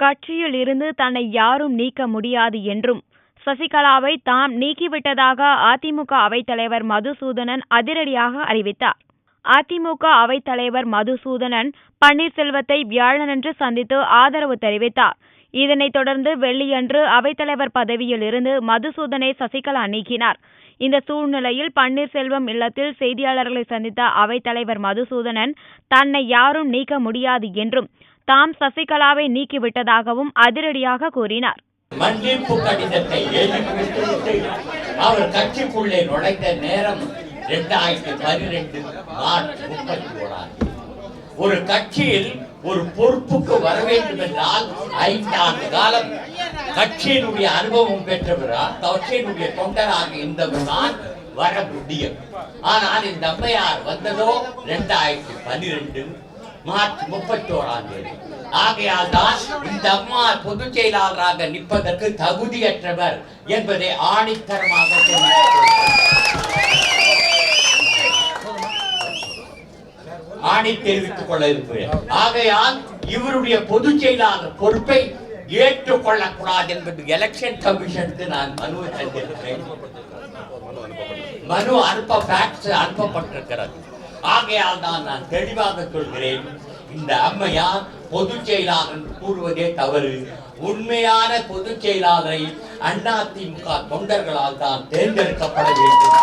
கட்சியில் இருந்து தன்னை யாரும் நீக்க முடியாது என்றும், சசிகலாவை தாம் நீக்கிவிட்டதாக அதிமுக அவைத்தலைவர் மதுசூதனன் அதிரடியாக அறிவித்தார். அதிமுக அவைத்தலைவர் மதுசூதனன் பன்னீர்செல்வத்தை வியாழனன்று சந்தித்து ஆதரவு தெரிவித்தார். இதனைத் தொடர்ந்து வெள்ளியன்று அவைத்தலைவர் பதவியில் இருந்து மதுசூதனை சசிகலா நீக்கினார். இந்த சூழ்நிலையில் பன்னீர்செல்வம் இல்லத்தில் செய்தியாளர்களை சந்தித்த அவைத்தலைவர் மதுசூதனன் தன்னை யாரும் நீக்க முடியாது என்றும், தாம் சசிகலாவை நீக்கிவிட்டதாகவும் அதிரடியாக கூறினார். மன்னிப்பு கடிதத்தை எழுதிவிட்டு அவர் கட்சிக்குள்ளே நுழைந்த நேரம் 2012 மார்ச் 31. ஒரு கட்சியில் ஒரு பொறுப்புக்கு வர வேண்டும் என்றால் 5 ஆண்டு காலம் கட்சியினுடைய அனுபவம் பெற்றவரா, கட்சியினுடைய தொண்டராக இருந்தவர் தான் வர முடியும். ஆனால் இந்த அம்மையார் வந்ததோ 2012 மார்ச் 31. ஆகையால் தான் இந்த அம்மா பொதுச் செயலாளராக நிற்பதற்கு தகுதியற்றவர் என்பதை ஆணித்தரமாக தெரிவித்துக் கொள்ள இருக்கிறேன். ஆகையால் இவருடைய பொதுச் செயலாளர் பொறுப்பை ஏற்றுக்கொள்ளக்கூடாது என்பது எலெக்ஷன் கமிஷனுக்கு நான் மனு தந்திருக்கிறேன். மனு அனுப்பப்பட்டிருக்கிறது. ஆகையால் தான் நான் தெளிவாக சொல்கிறேன், இந்த அம்மையார் பொதுச் செயலாளர் கூறுவதே தவறு. உண்மையான பொதுச் செயலாளரை அதிமுக தொண்டர்களால் தான் தேர்ந்தெடுக்கப்பட வேண்டும்.